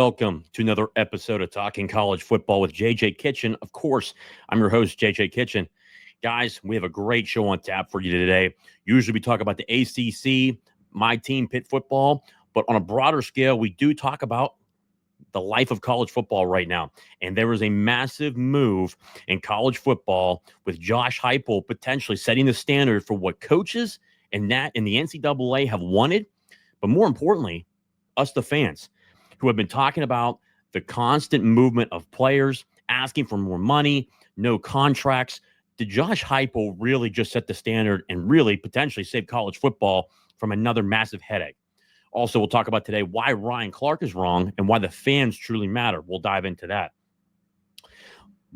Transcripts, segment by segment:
Welcome to another episode of Talking College Football with JJ Kitchen. Of course, I'm your host, JJ Kitchen. Guys, we have a great show on tap for you today. Usually we talk about the ACC, my team, Pitt football, but on a broader scale, we do talk about the life of college football right now. And there is a massive move in college football with Josh Heupel potentially setting the standard for what coaches and the NCAA have wanted, but more importantly, us, the fans, who have been talking about the constant movement of players, asking for more money, no contracts. Did Josh Heupel really just set the standard and really potentially save college football from another massive headache? Also, we'll talk about today why Ryan Clark is wrong and why the fans truly matter. We'll dive into that.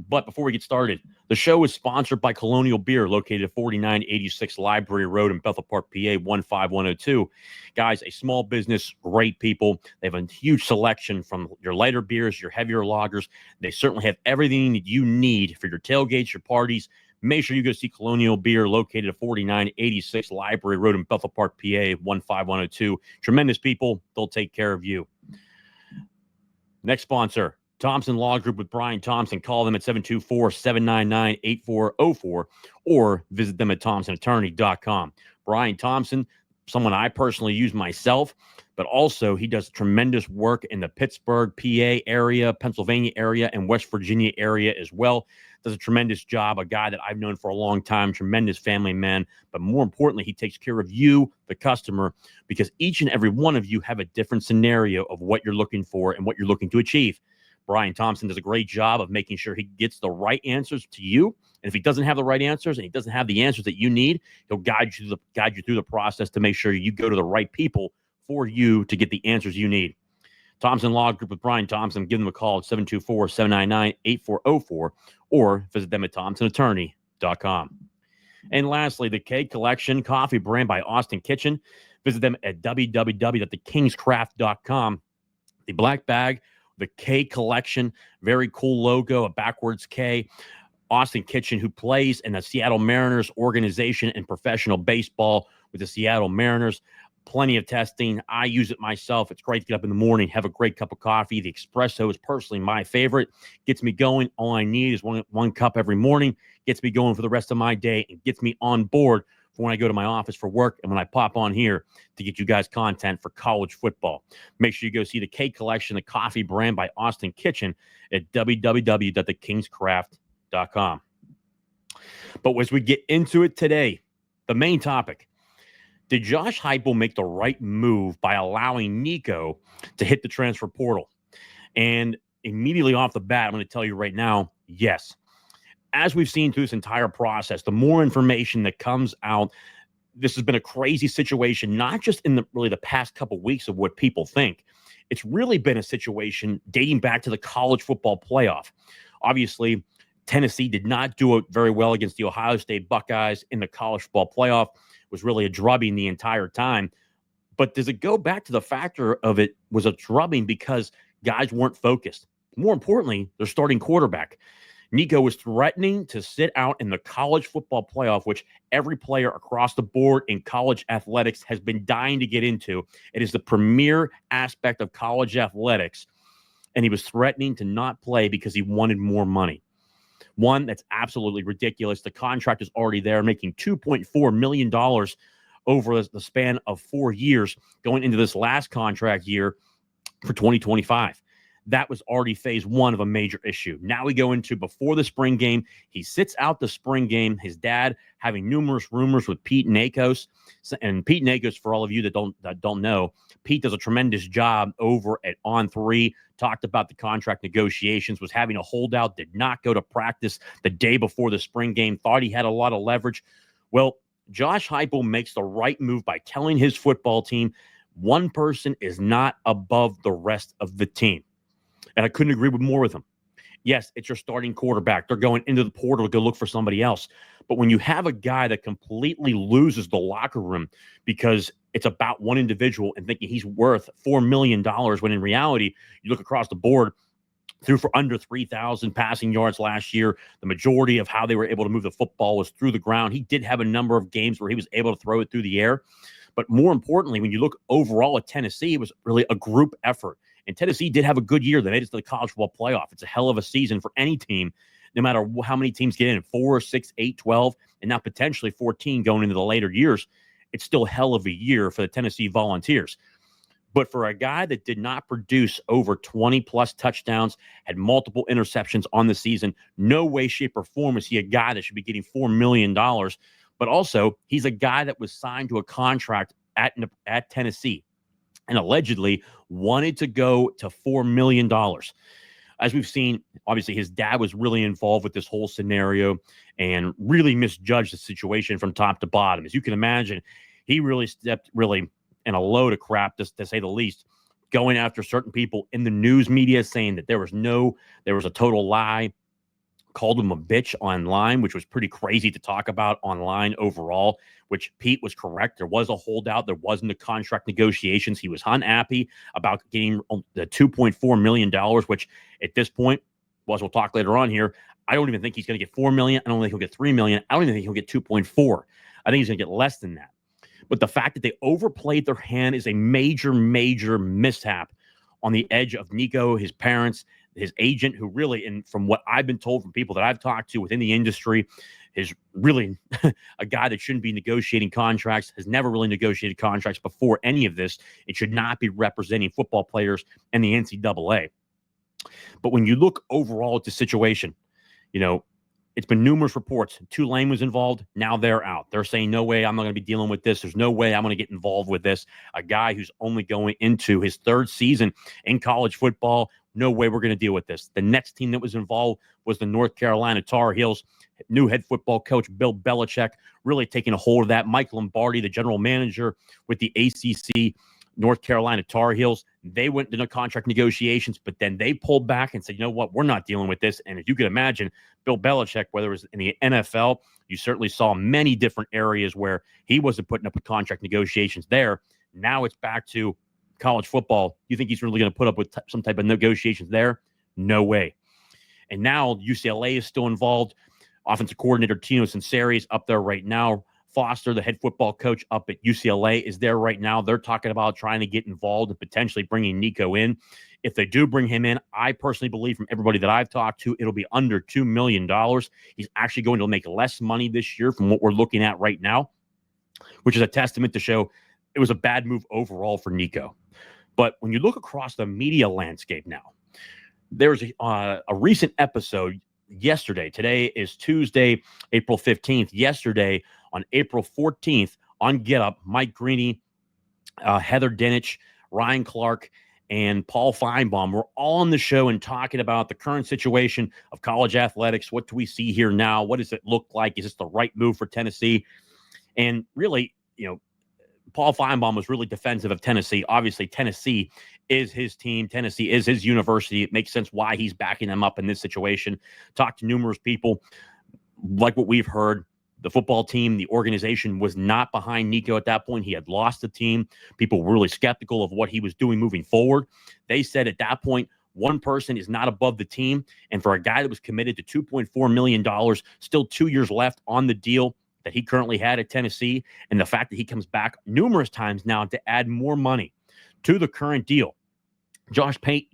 But before we get started, the show is sponsored by Colonial Beer, located at 4986 Library Road in Bethel Park, PA, 15102. Guys, a small business, great people. They have a huge selection from your lighter beers, your heavier lagers. They certainly have everything that you need for your tailgates, your parties. Make sure you go see Colonial Beer, located at 4986 Library Road in Bethel Park, PA, 15102. Tremendous people. They'll take care of you. Next sponsor, Thompson Law Group with Brian Thompson. Call them at 724-799-8404 or visit them at thompsonattorney.com. Brian Thompson, someone I personally use myself, but also he does tremendous work in the Pittsburgh, PA area, Pennsylvania area, and West Virginia area as well. Does a tremendous job, a guy that I've known for a long time, tremendous family man, but more importantly, he takes care of you, the customer, because each and every one of you have a different scenario of what you're looking for and what you're looking to achieve. Brian Thompson does a great job of making sure he gets the right answers to you. And if he doesn't have the right answers and he doesn't have the answers that you need, he'll guide you through the process to make sure you go to the right people for you to get the answers you need. Thompson Law Group with Brian Thompson. Give them a call at 724-799-8404 or visit them at thompsonattorney.com. And lastly, the K Collection coffee brand by Austin Kitchen. Visit them at www.thekingscraft.com. The black bag, the K Collection, very cool logo, a backwards K. Austin Kitchen, who plays in the Seattle Mariners organization in professional baseball with the Seattle Mariners. Plenty of testing. I use it myself. It's great to get up in the morning, have a great cup of coffee. The espresso is personally my favorite. Gets me going. All I need is one cup every morning. Gets me going for the rest of my day and gets me on board for when I go to my office for work and when I pop on here to get you guys content for college football. Make sure you go see the K Collection, the coffee brand by Austin Kitchen at www.thekingscraft.com. But as we get into it today, the main topic, did Josh Heupel make the right move by allowing Nico to hit the transfer portal? And immediately off the bat, I'm going to tell you right now, yes. As we've seen through this entire process, the more information that comes out, this has been a crazy situation, not just in the past couple of weeks of what people think. It's really been a situation dating back to the college football playoff. Obviously, Tennessee did not do it very well against the Ohio State Buckeyes in the college football playoff. It was really a drubbing the entire time. But does it go back to the factor of it was a drubbing because guys weren't focused? More importantly, their starting quarterback. Nico was threatening to sit out in the college football playoff, which every player across the board in college athletics has been dying to get into. It is the premier aspect of college athletics. And he was threatening to not play because he wanted more money. One, that's absolutely ridiculous. The contract is already there, making $2.4 million over the span of 4 years, going into this last contract year for 2025. That was already phase one of a major issue. Now we go into before the spring game. He sits out the spring game. His dad having numerous rumors with Pete Nakos. And Pete Nakos, for all of you that don't know, Pete does a tremendous job over at On3. Talked about the contract negotiations, was having a holdout, did not go to practice the day before the spring game, thought he had a lot of leverage. Well, Josh Heupel makes the right move by telling his football team one person is not above the rest of the team. And I couldn't agree more with him. Yes, it's your starting quarterback. They're going into the portal to go look for somebody else. But when you have a guy that completely loses the locker room because it's about one individual and thinking he's worth $4 million, when in reality, you look across the board, threw for under 3,000 passing yards last year. The majority of how they were able to move the football was through the ground. He did have a number of games where he was able to throw it through the air. But more importantly, when you look overall at Tennessee, it was really a group effort. And Tennessee did have a good year. They made it to the college football playoff. It's a hell of a season for any team, no matter how many teams get in, 4, 6, 8, 12, and now potentially 14 going into the later years. It's still a hell of a year for the Tennessee Volunteers. But for a guy that did not produce over 20-plus touchdowns, had multiple interceptions on the season, no way, shape, or form is he a guy that should be getting $4 million. But also, he's a guy that was signed to a contract at Tennessee and allegedly wanted to go to $4 million. As we've seen, obviously, his dad was really involved with this whole scenario and really misjudged the situation from top to bottom. As you can imagine, he really stepped in a load of crap, to say the least, going after certain people in the news media, saying that there was a total lie, called him a bitch online, which was pretty crazy to talk about online overall, which Pete was correct. There was a holdout. There wasn't a contract negotiations. He was unhappy about getting the $2.4 million, which at this point, as we'll talk later on here, I don't even think he's going to get $4 million. I don't think he'll get $3 million. I don't even think he'll get 2.4. I think he's going to get less than that. But the fact that they overplayed their hand is a major, major mishap on the edge of Nico, his parents, his agent, who really, and from what I've been told from people that I've talked to within the industry, is really a guy that shouldn't be negotiating contracts, has never really negotiated contracts before any of this. It should not be representing football players and the NCAA. But when you look overall at the situation, it's been numerous reports. Tulane was involved. Now they're out. They're saying, no way, I'm not going to be dealing with this. There's no way I'm going to get involved with this. A guy who's only going into his third season in college football. No way we're going to deal with this. The next team that was involved was the North Carolina Tar Heels. New head football coach Bill Belichick really taking a hold of that. Mike Lombardi, the general manager with the ACC, North Carolina Tar Heels, they went into contract negotiations, but then they pulled back and said, you know what, we're not dealing with this. And as you can imagine, Bill Belichick, whether it was in the NFL, you certainly saw many different areas where he wasn't putting up with contract negotiations there. Now it's back to college football. You think he's really going to put up with some type of negotiations there? No way. And now UCLA is still involved. Offensive coordinator Tino Sinceri is up there right now. Foster, the head football coach up at UCLA, is there right now. They're talking about trying to get involved and potentially bringing Nico in. If they do bring him in, I personally believe from everybody that I've talked to, it'll be under $2 million. He's actually going to make less money this year from what we're looking at right now, which is a testament to show it was a bad move overall for Nico. But when you look across the media landscape now, there's a recent episode yesterday. Today is Tuesday, April 15th. Yesterday, on April 14th, on Get Up, Mike Greeny, Heather Dinich, Ryan Clark, and Paul Feinbaum were all on the show and talking about the current situation of college athletics. What do we see here now? What does it look like? Is this the right move for Tennessee? And really, Paul Feinbaum was really defensive of Tennessee. Obviously, Tennessee is his team. Tennessee is his university. It makes sense why he's backing them up in this situation. Talked to numerous people. Like what we've heard, the football team, the organization was not behind Nico at that point. He had lost the team. People were really skeptical of what he was doing moving forward. They said at that point, one person is not above the team. And for a guy that was committed to $2.4 million, still 2 years left on the deal that he currently had at Tennessee, and the fact that he comes back numerous times now to add more money to the current deal. Josh Pate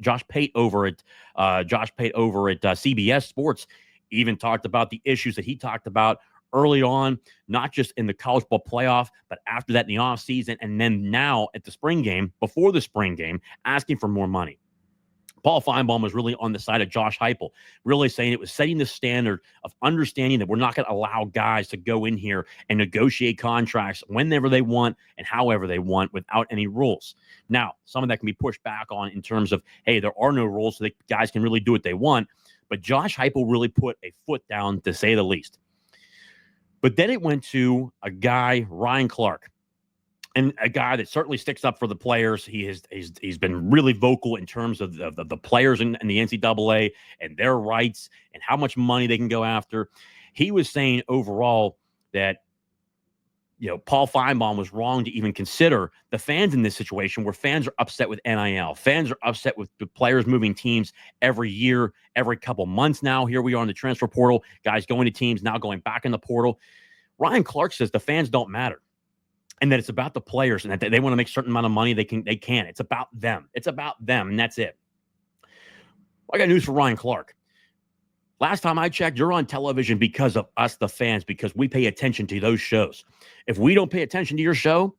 over at CBS Sports even talked about the issues that he talked about early on, not just in the college ball playoff, but after that in the offseason, and then now at the spring game, before the spring game, asking for more money. Paul Feinbaum was really on the side of Josh Heupel, really saying it was setting the standard of understanding that we're not going to allow guys to go in here and negotiate contracts whenever they want and however they want without any rules. Now, some of that can be pushed back on in terms of, hey, there are no rules, so the guys can really do what they want. But Josh Heupel really put a foot down, to say the least. But then it went to a guy, Ryan Clark, and a guy that certainly sticks up for the players. He's been really vocal in terms of the players in the NCAA and their rights and how much money they can go after. He was saying overall that Paul Feinbaum was wrong to even consider the fans in this situation, where fans are upset with NIL. Fans are upset with the players moving teams every year, every couple months now. Here we are in the transfer portal, guys going to teams, now going back in the portal. Ryan Clark says the fans don't matter. and that it's about the players, and that they want to make a certain amount of money. They can. It's about them. It's about them, and that's it. I got news for Ryan Clark. Last time I checked, you're on television because of us, the fans, because we pay attention to those shows. If we don't pay attention to your show,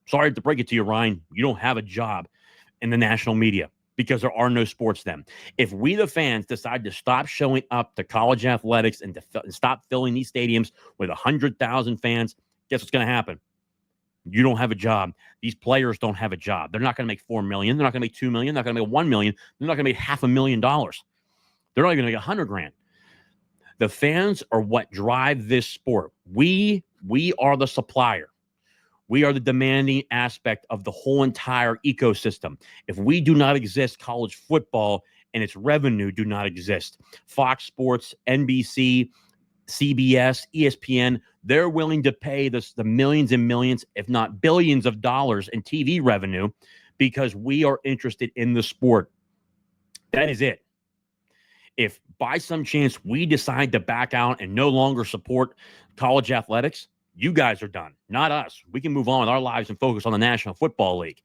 sorry to break it to you, Ryan, you don't have a job in the national media because there are no sports then. If we, the fans, decide to stop showing up to college athletics and to stop filling these stadiums with 100,000 fans, guess what's going to happen? You don't have a job. These players don't have a job. They're not going to make $4 million. They're not going to make $2 million. They're not going to make $1 million. They're not going to make $500,000. They're not even going to make $100,000. The fans are what drive this sport. We are the supplier. We are the demanding aspect of the whole entire ecosystem. If we do not exist, college football and its revenue do not exist. Fox Sports, NBC, CBS, ESPN, they're willing to pay the millions and millions, if not billions of dollars in TV revenue because we are interested in the sport. That is it. If by some chance we decide to back out and no longer support college athletics, you guys are done, not us. We can move on with our lives and focus on the National Football League.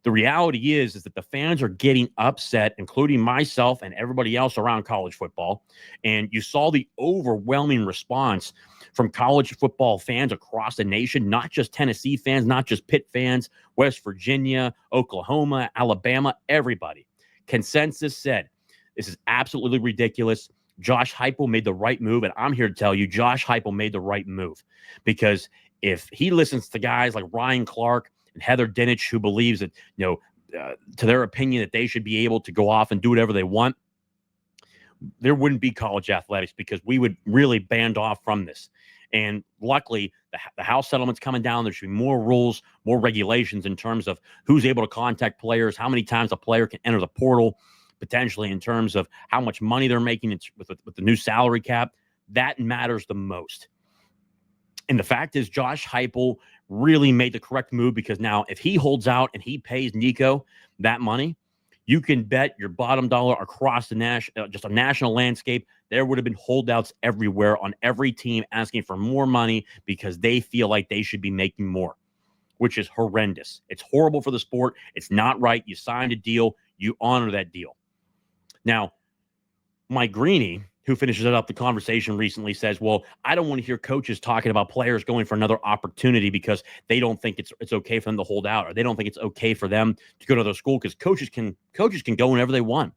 The reality is that the fans are getting upset, including myself and everybody else around college football. And you saw the overwhelming response from college football fans across the nation, not just Tennessee fans, not just Pitt fans, West Virginia, Oklahoma, Alabama, everybody. Consensus said, this is absolutely ridiculous. Josh Heupel made the right move, and I'm here to tell you, Josh Heupel made the right move because if he listens to guys like Ryan Clark and Heather Dinich, who believes that, to their opinion, that they should be able to go off and do whatever they want, there wouldn't be college athletics because we would really band off from this. And luckily, the House settlement's coming down. There should be more rules, more regulations in terms of who's able to contact players, how many times a player can enter the portal, potentially in terms of how much money they're making with the new salary cap. That matters the most. And the fact is, Josh Heupel really made the correct move because now if he holds out and he pays Nico that money, you can bet your bottom dollar across the just a national landscape, there would have been holdouts everywhere on every team asking for more money because they feel like they should be making more, which is horrendous. It's horrible for the sport. It's not right. You signed a deal. You honor that deal. Now, Mike Greeny, who finishes up the conversation recently, says, well, I don't want to hear coaches talking about players going for another opportunity because they don't think it's okay for them to hold out, or they don't think it's okay for them to go to their school because coaches can go whenever they want,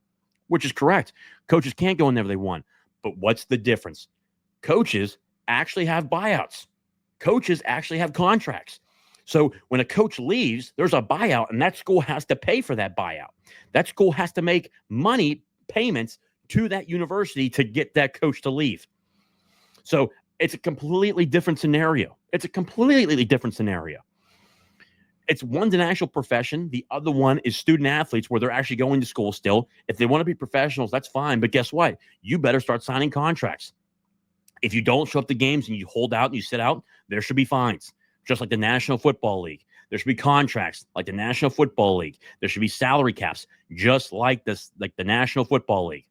which is correct. Coaches can't go whenever they want. But what's the difference? Coaches actually have buyouts. Coaches actually have contracts. So when a coach leaves, there's a buyout, and that school has to pay for that buyout. That school has to make money payments to that university to get that coach to leave. So it's a completely different scenario. It's one's an actual profession. The other one is student athletes where they're actually going to school still. If they want to be professionals, that's fine. But guess what? You better start signing contracts. If you don't show up to games and you hold out and you sit out, there should be fines, just like the National Football League. There should be contracts like the National Football League. There should be salary caps, just like the National Football League.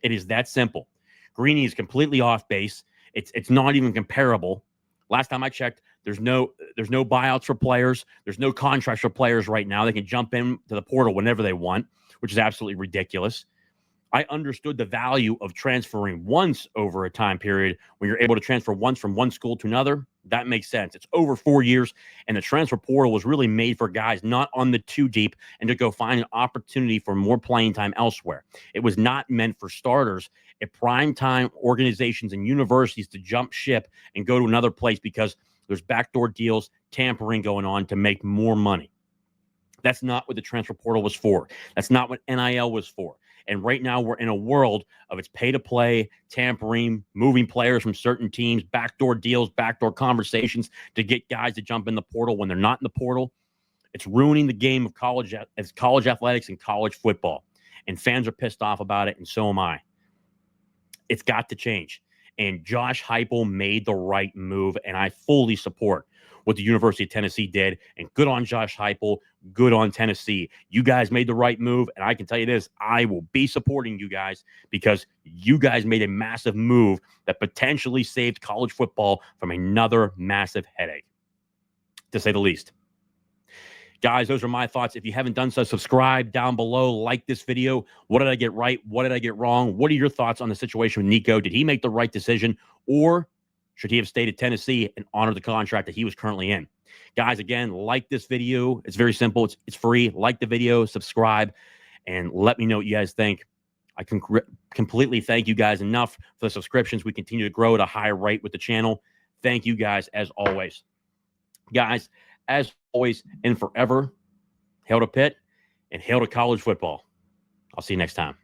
It is that simple. Greeny is completely off base. It's not even comparable. Last time I checked, there's no buyouts for players. There's no contracts for players right now. They can jump into the portal whenever they want, which is absolutely ridiculous. I understood the value of transferring once over a time period when you're able to transfer once from one school to another. That makes sense. It's over 4 years, and the transfer portal was really made for guys not on the too deep and to go find an opportunity for more playing time elsewhere. It was not meant for starters at prime time organizations and universities to jump ship and go to another place because there's backdoor deals, tampering going on to make more money. That's not what the transfer portal was for. That's not what NIL was for. And right now we're in a world of it's pay to play, tampering, moving players from certain teams, backdoor deals, backdoor conversations to get guys to jump in the portal when they're not in the portal. It's ruining the game of college athletics and college football. And fans are pissed off about it, and so am I. It's got to change. And Josh Heupel made the right move, and I fully support what the University of Tennessee did. And good on Josh Heupel, good on Tennessee. You guys made the right move, and I can tell you this, I will be supporting you guys because you guys made a massive move that potentially saved college football from another massive headache. to say the least. Guys, those are my thoughts. If you haven't done so, subscribe down below, like this video. What did I get right? What did I get wrong? What are your thoughts on the situation with Nico? Did he make the right decision, or should he have stayed at Tennessee and honored the contract that he was currently in? Guys, again, like this video. It's very simple. It's free. Like the video, subscribe, and let me know what you guys think. I can completely thank you guys enough for the subscriptions. We continue to grow at a high rate with the channel. Thank you guys, as always. Guys, as always and forever, hail to Pitt and hail to college football. I'll see you next time.